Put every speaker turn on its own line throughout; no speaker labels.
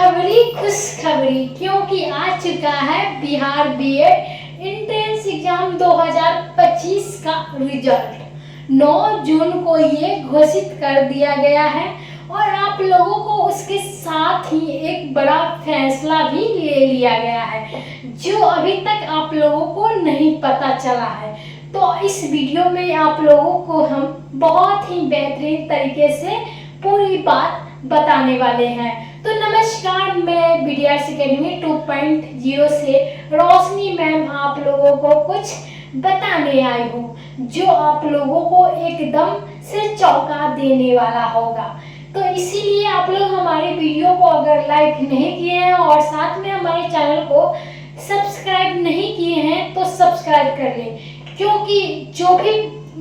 खुशखबरी खुशखबरी, क्योंकि आ चुका है बिहार बीएड एंट्रेंस एग्जाम 2025 का रिजल्ट। 9 जून को ये घोषित कर दिया गया है और आप लोगों को उसके साथ ही एक बड़ा फैसला भी ले लिया गया है जो अभी तक आप लोगों को नहीं पता चला है। तो इस वीडियो में आप लोगों को हम बहुत ही बेहतरीन तरीके से पूरी बात बताने वाले हैं। तो नमस्कार, मैं बीडीआरएस एकेडमी 2.0 से रोशनी मैम आप लोगों को कुछ बताने आई हूँ जो आप लोगों को एकदम से चौंका देने वाला होगा। तो इसीलिए आप लोग हमारे वीडियो को अगर लाइक नहीं किए हैं और साथ में हमारे चैनल को सब्सक्राइब नहीं किए हैं तो सब्सक्राइब कर लें, क्योंकि जो भी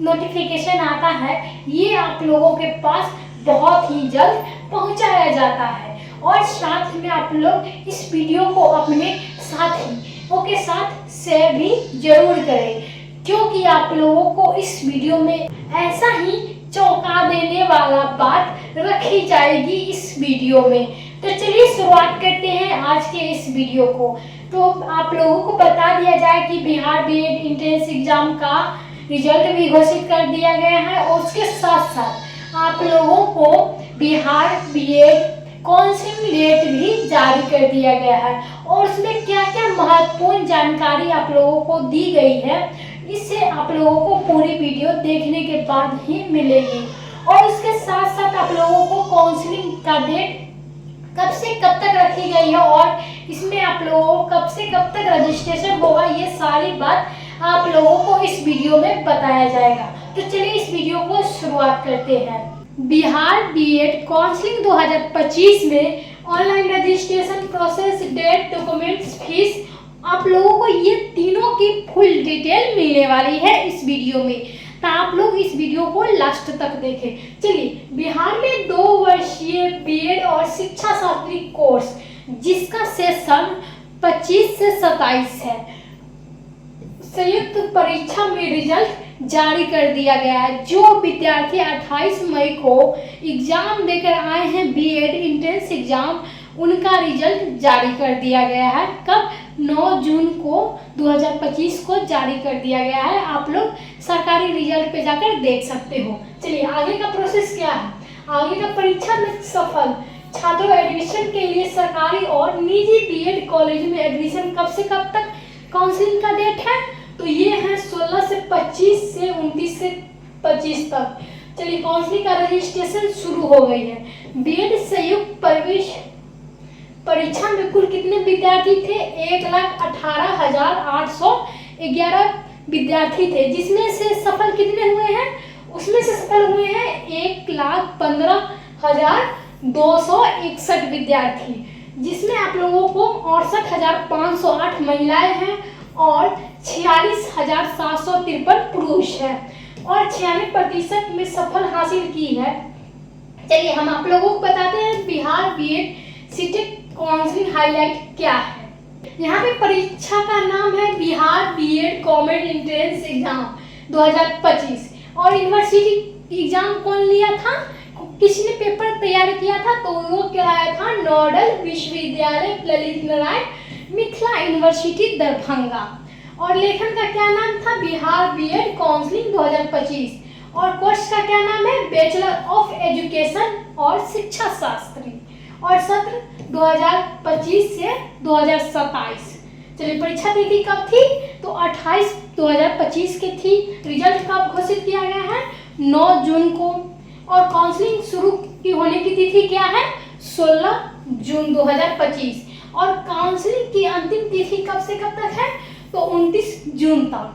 नोटिफिकेशन आता है ये आप लोगों के पास बहुत ही जल्द पहुंचाया जाता है। और साथ में आप लोग इस वीडियो को अपने साथियों के साथ शेयर भी जरूर करें, क्योंकि आप लोगों को इस वीडियो में ऐसा ही चौंका देने वाला बात रखी जाएगी इस वीडियो में। तो चलिए शुरुआत करते हैं आज के इस वीडियो को। तो आप लोगों को बता दिया जाए कि बिहार बीएड एंट्रेंस एग्जाम का रिजल्ट भी घोषित कर दिया गया है और उसके साथ साथ आप लोगों को बिहार बीएड काउंसलिंग डेट भी जारी कर दिया गया है और उसमें क्या क्या महत्वपूर्ण जानकारी आप लोगों को दी गई है, इससे आप लोगों को पूरी वीडियो देखने के बाद ही मिलेगी। और उसके साथ साथ आप लोगों को काउंसलिंग का डेट कब से कब तक रखी गई है और इसमें आप लोगों को कब से कब तक रजिस्ट्रेशन होगा, ये सारी बात आप लोगों को इस वीडियो में बताया जाएगा। तो चलिए इस वीडियो को शुरुआत करते हैं। बिहार बीएड काउंसलिंग 2025 में online registration process, date, documents, fees, आप लोगों को ये तीनों की फुल डिटेल मिलने वाली है इस वीडियो में। तो आप लोग इस वीडियो को लास्ट तक देखें। चलिए, बिहार में 2 वर्षीय बीएड और शिक्षा शास्त्री कोर्स जिसका सेशन 25 से 27 है, संयुक्त परीक्षा में रिजल्ट जारी कर दिया गया है। जो विद्यार्थी 28 मई को एग्जाम देकर आए हैं बीएड एंट्रेंस एग्जाम, उनका रिजल्ट जारी कर दिया गया है। कब? 9 जून को 2025 को जारी कर दिया गया है। आप लोग सरकारी रिजल्ट पे जाकर देख सकते हो। चलिए आगे का प्रोसेस क्या है। आगे का परीक्षा में सफल छात्रों एडमिशन के लिए सरकारी और निजी बीएड कॉलेज में एडमिशन कब से कब तक काउंसलिंग का डेट है, तो ये है 16 से 25 से 29 से 25 तक। चलिए, काउंसलिंग का रजिस्ट्रेशन शुरू हो गई है। बीएड संयुक्त प्रवेश परीक्षा में कुल कितने विद्यार्थी थे? 1,18,811 विद्यार्थी थे, जिसमें से सफल कितने हुए हैं? उसमें से सफल हुए हैं 1,15,261 विद्यार्थी, जिसमें आप लोगों को 68,508 महिलाएं हैं और 46,753 पुरुष है और 96% में सफल हासिल की है। चलिए हम आप लोगों को बताते हैं Bihar BEd CTET counselling highlight क्या है। यहाँ पे परीक्षा का नाम है Bihar BEd government entrance exam 2025 और यूनिवर्सिटी एग्जाम कौन लिया था, किसने पेपर तैयार किया था, तो वो कराया था नोडल विश्वविद्यालय ललित नारायण मिथिला यूनिवर्सिटी दरभंगा। और लेखन का क्या नाम था? बिहार बीएड काउंसलिंग 2025 और कोर्स का क्या नाम है? बैचलर ऑफ एजुकेशन और शिक्षा शास्त्री और सत्र 2025 से 2027। चलिए, परीक्षा तिथि कब थी? तो 28 2025 की थी। रिजल्ट कब घोषित किया गया है? 9 जून को। और काउंसलिंग शुरू की होने की तिथि क्या है? 16 जून 2025 और काउंसलिंग की अंतिम तिथि कब से कब तक है? तो 29 जून तक।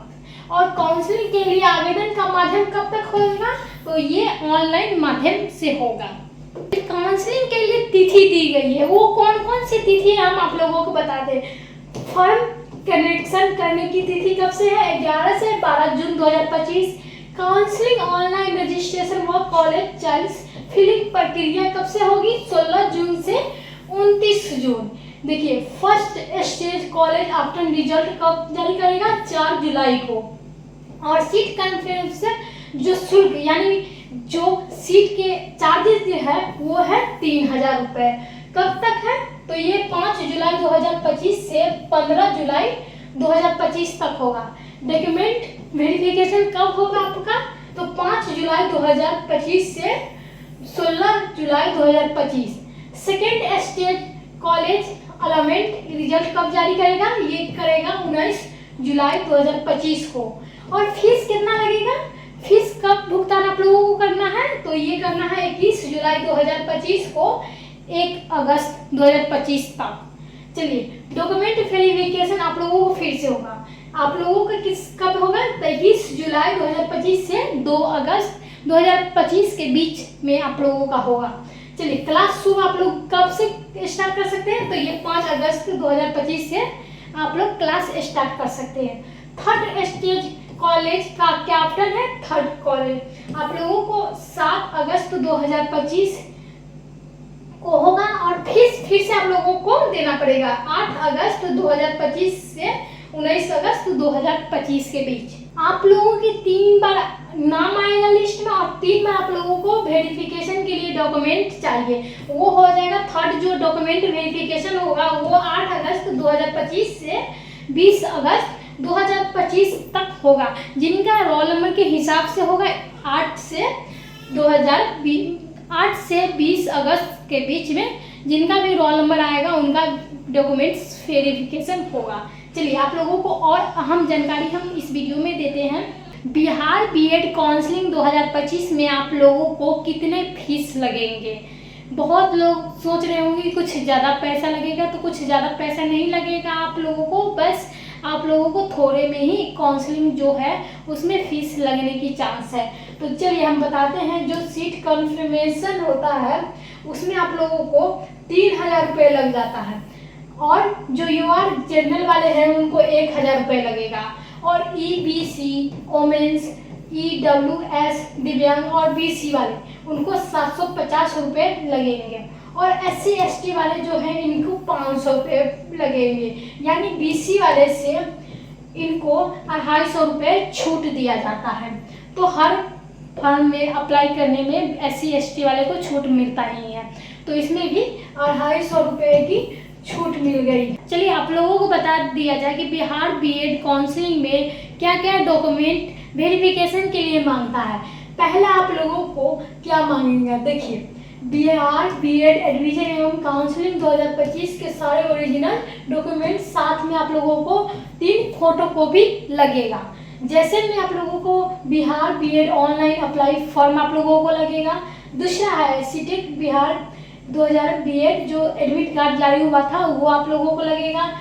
और काउंसलिंग के लिए आवेदन का माध्यम कब तक होगा? तो ये ऑनलाइन माध्यम से होगा। काउंसलिंग के लिए तिथि दी गई है, वो कौन कौन सी तिथि है हम आप लोगों को बताते हैं। फॉर्म कनेक्शन करने की तिथि कब से है? 11 से 12 जून 2025। काउंसलिंग ऑनलाइन रजिस्ट्रेशन व कॉलेज चॉइस फिलिंग प्रक्रिया कब से होगी? 16 जून से 29 जून। देखिए, first stage college after result कब जारी करेगा? 4 जुलाई को। और सीट कन्फर्मेशन जो शुल्क यानी जो सीट के चार्जेस जो है वो है 3,000 रुपये। कब तक है? तो ये 5 जुलाई 2025 से 15 जुलाई 2025 तक होगा। डॉक्यूमेंट वेरिफिकेशन कब होगा आपका? तो 5 जुलाई 2025 से 16 जुलाई 2025। Second stage college allotment result कब जारी करेगा? ये करेगा 19 जुलाई 2025 को। और फीस कितना लगेगा? फीस कब भुगतान आप लोगों को करना है? तो ये करना है 21 जुलाई 2025 को 1 अगस्त 2025 तक। चलिए, डॉक्यूमेंट वेरिफिकेशन आप लोगों को फिर से होगा। आप लोगों का कब होगा? 23 जुलाई 2025 से 2 अगस्त 2025 के बीच में आप लोगों का होगा। चलिए, क्लास शुरू आप लोग कब से स्टार्ट कर सकते हैं? तो ये 5 अगस्त 2025 से आप लोग क्लास स्टार्ट कर सकते हैं। थर्ड स्टेज कॉलेज का कैप्टन है थर्ड कॉलेज, आप लोगों को 7 अगस्त 2025 को होगा। और फीस फिर से आप लोगों को देना पड़ेगा 8 अगस्त 2025 से 19 अगस्त 2025 के बीच। आप लोगों के 3 बार नाम आएगा लिस्ट में और 3 बार आप लोगों को वेरिफिकेशन के लिए डॉक्यूमेंट चाहिए। वो हो जाएगा थर्ड जो डॉक्यूमेंट वेरिफिकेशन होगा वो 8 अगस्त 2025 से 20 अगस्त 2025 तक होगा। जिनका रोल नंबर के हिसाब से होगा 8 से 20 अगस्त के बीच में जिनका भी रोल नंबर आएगा उनका डॉक्यूमेंट्स वेरिफिकेशन होगा। चलिए, आप लोगों को और अहम जानकारी हम इस वीडियो में देते हैं। बिहार बीएड काउंसलिंग 2025 में आप लोगों को कितने फीस लगेंगे? बहुत लोग सोच रहे होंगे कुछ ज़्यादा पैसा लगेगा, तो कुछ ज़्यादा पैसा नहीं लगेगा आप लोगों को, बस आप लोगों को थोड़े में ही काउंसलिंग जो है उसमें फीस लगने की चांस है। तो चलिए हम बताते हैं। जो सीट कन्फर्मेशन होता है उसमें आप लोगों को 3000 रुपये लग जाता है, और जो यूआर जनरल वाले हैं उनको 1000 रुपये लगेगा, और ईबीसी वोमेन्स ईडब्ल्यूएस दिव्यांग और बीसी वाले उनको 750 रुपये लगेंगे, और एससी एसटी वाले जो हैं इनको 500 रुपये लगेंगे। यानी बीसी वाले से इनको 250 रुपये छूट दिया जाता है। तो हर फॉर्म में अप्लाई करने में एससी एसटी वाले को छूट मिलता ही है, तो इसमें भी 250 रुपये की छूट मिल गई। चलिए, आप लोगों को बता दिया जाए कि बिहार बीएड काउंसलिंग में क्या क्या डॉक्यूमेंट वेरिफिकेशन के लिए मांगता है। पहला आप लोगों को क्या मांगेंगे? देखिए, बिहार बीएड एडमिशन एवं काउंसलिंग 2025 के सारे ओरिजिनल डॉक्यूमेंट, साथ में आप लोगों को 3 फोटोकॉपी लगेगा। जैसे में आप लोगों को Bihar BEd online apply form आप लोगों को लगेगा। दूसरा है सीटेट बिहार 2000 बीएड जो एडमिट कार्ड जारी हुआ था वो आप लोगों को लगेगा।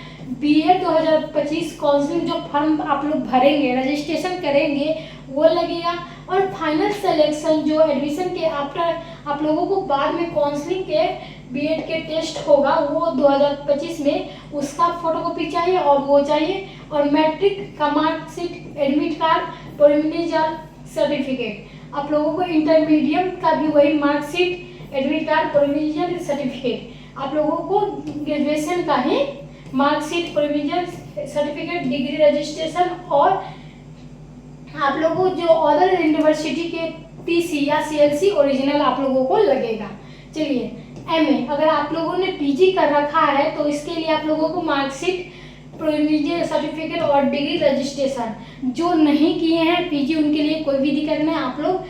बीएड 2025 काउंसलिंग जो फॉर्म आप लोग भरेंगे, रजिस्ट्रेशन करेंगे, वो लगेगा। और फाइनल सिलेक्शन जो एडमिशन के आफ्टर आप लोगों को बाद में काउंसलिंग के बीएड के टेस्ट होगा वो 2025 में, उसका फोटोकॉपी चाहिए और वो चाहिए। और मैट्रिक का marksheet, admit card, provisional certificate, आप लोगों को इंटरमीडिएट का भी वही marksheet, admit card, provisional certificate, आप लोगों को ग्रेजुएशन का ही marksheet, provisional certificate, degree registration, और आप लोगों को जो अदर यूनिवर्सिटी के पीसी या सीएलसी ओरिजिनल आप लोगों को लगेगा। चलिए, एमए अगर आप लोगों ने पीजी कर रखा है तो इसके लिए आप लोगों को मार्कशीट, प्रोविजनल सर्टिफिकेट और डिग्री रजिस्ट्रेशन। जो नहीं किए हैं पीजी उनके लिए कोई भी दिक्कत नहीं, आप लोग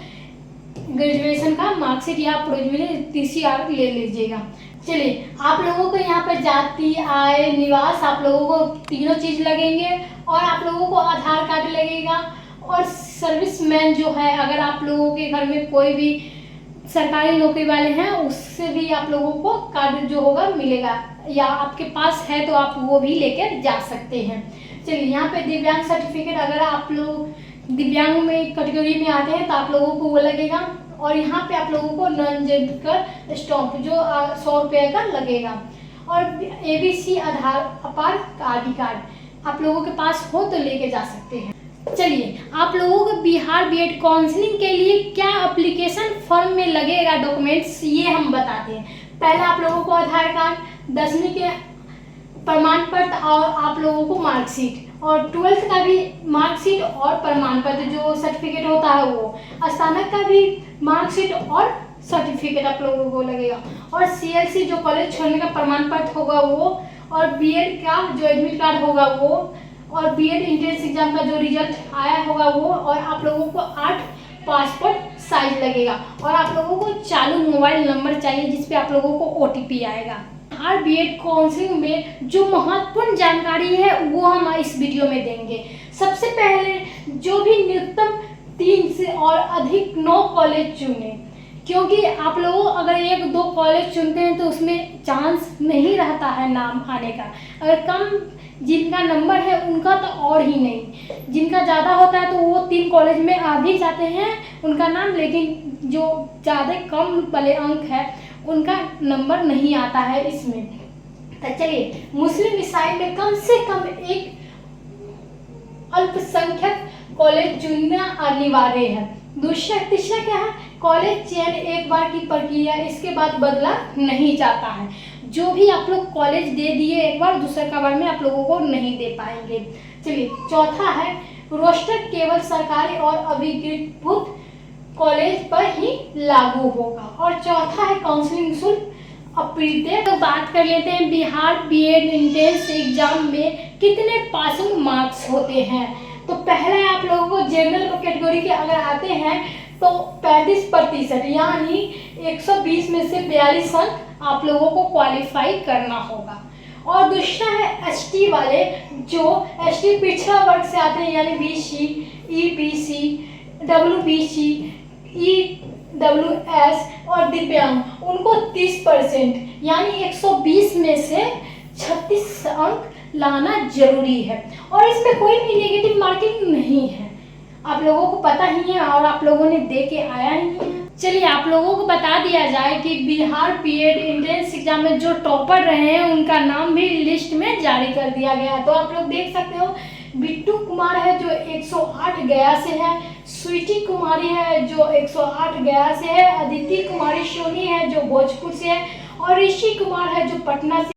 ग्रेजुएशन का मार्कशीट या प्रोविजनल टीसीआर ले लीजिएगा। चलिए, आप लोगों को यहाँ पर जाति, आय, निवास आप लोगों को तीनों चीज़ लगेंगे, और आप लोगों को आधार कार्ड लगेगा। और सर्विसमैन जो है, अगर आप लोगों के घर में कोई भी सरकारी नौकरी वाले हैं उससे भी आप लोगों को कार्ड जो होगा मिलेगा, या आपके पास है तो आप वो भी लेकर जा सकते हैं। चलिए, यहाँ पे दिव्यांग सर्टिफिकेट, अगर आप लोग दिव्यांग में कैटेगरी में आते हैं तो आप लोगों को वो लगेगा। और यहाँ पे आप लोगों को नॉन जेंडर स्टॉम्प जो 100 रुपये का लगेगा। और एबीसी आधार अपार आईडी कार्ड आप लोगों के पास हो तो लेके जा सकते हैं। चलिए, आप लोगों को बिहार बीएड काउंसलिंग के लिए क्या एप्लीकेशन फॉर्म में लगेगा डॉक्यूमेंट्स, ये हम बताते हैं। पहला आप लोगों को आधार कार्ड, 10वीं के प्रमाण पत्र और आप लोगों को मार्कशीट, और 12th का भी मार्कशीट और प्रमाण पत्र जो सर्टिफिकेट होता है वो, स्नातक का भी मार्कशीट और सर्टिफिकेट आप लोगों को लगेगा। और CLC जो कॉलेज छोड़ने का प्रमाण पत्र होगा वो, और बीएड का जो एडमिट कार्ड होगा वो, और बीएड एंट्रेंस एग्जाम का जो रिजल्ट आया होगा वो, और आप लोगों को 8 पासपोर्ट साइज लगेगा, और आप लोगों को चालू मोबाइल नंबर चाहिए जिस पे आप लोगों को OTP आएगा। और बीएड काउंसलिंग में जो महत्वपूर्ण जानकारी है वो हम इस वीडियो में देंगे। सबसे पहले जो भी न्यूनतम 3 से और अधिक 9 कॉलेज चुने, क्योंकि आप लोग अगर 1-2 कॉलेज चुनते हैं तो उसमें चांस नहीं रहता है नाम आने का। अगर कम जिनका नंबर है उनका तो और ही नहीं, जिनका ज़्यादा होता है तो वो 3 कॉलेज में आ भी जाते हैं उनका नाम, लेकिन जो ज़्यादा कम वाले अंक है उनका नंबर नहीं आता है इसमें। तो चलिए, मुस्लिम ईसाई में कम से कम एक अल्पसंख्यक कॉलेज चुनना अनिवार्य है। तीसरा क्या है, कॉलेज चयन एक बार की प्रक्रिया, इसके बाद बदला नहीं जाता है। जो भी आप लोग कॉलेज दे दिए एक बार, दूसरे का बार में आप लोगों को नहीं दे पाएंगे। चलिए, चौथा है रोस्टर केवल सरकारी और अभिकृत कॉलेज पर ही लागू होगा। और चौथा है काउंसलिंग शुल्क अप्रत्यय। तो बात कर लेते हैं बिहार बीएड एंट्रेंस एग्जाम में कितने पासिंग मार्क्स होते हैं। तो पहले आप लोगों को जनरल कैटेगरी के अगर आते हैं तो 35%, यानी 120 में से 42 अंक आप लोगों को क्वालिफाई करना होगा। और दूसरा है एसटी वाले, जो एसटी पिछड़ा वर्ग से आते हैं, यानी BC, EBC, WBC, EWS और दिव्यांग, उनको 30%, यानी 120 में से 36 अंक लाना जरूरी है। और इसमें कोई भी नेगेटिव मार्किंग नहीं है, आप लोगों को पता ही है और आप लोगों ने दे के आया ही है। चलिए, आप लोगों को बता दिया जाए कि बिहार बीएड एंट्रेंस एग्जाम में जो टॉपर रहे हैं उनका नाम भी लिस्ट में जारी कर दिया गया। तो आप लोग देख सकते हो, बिट्टू कुमार है जो 108 गया से है, स्वीटी कुमारी है जो 108 गया से है, अदिति कुमारी सोनी है जो भोजपुर से है, और ऋषि कुमार है जो पटना से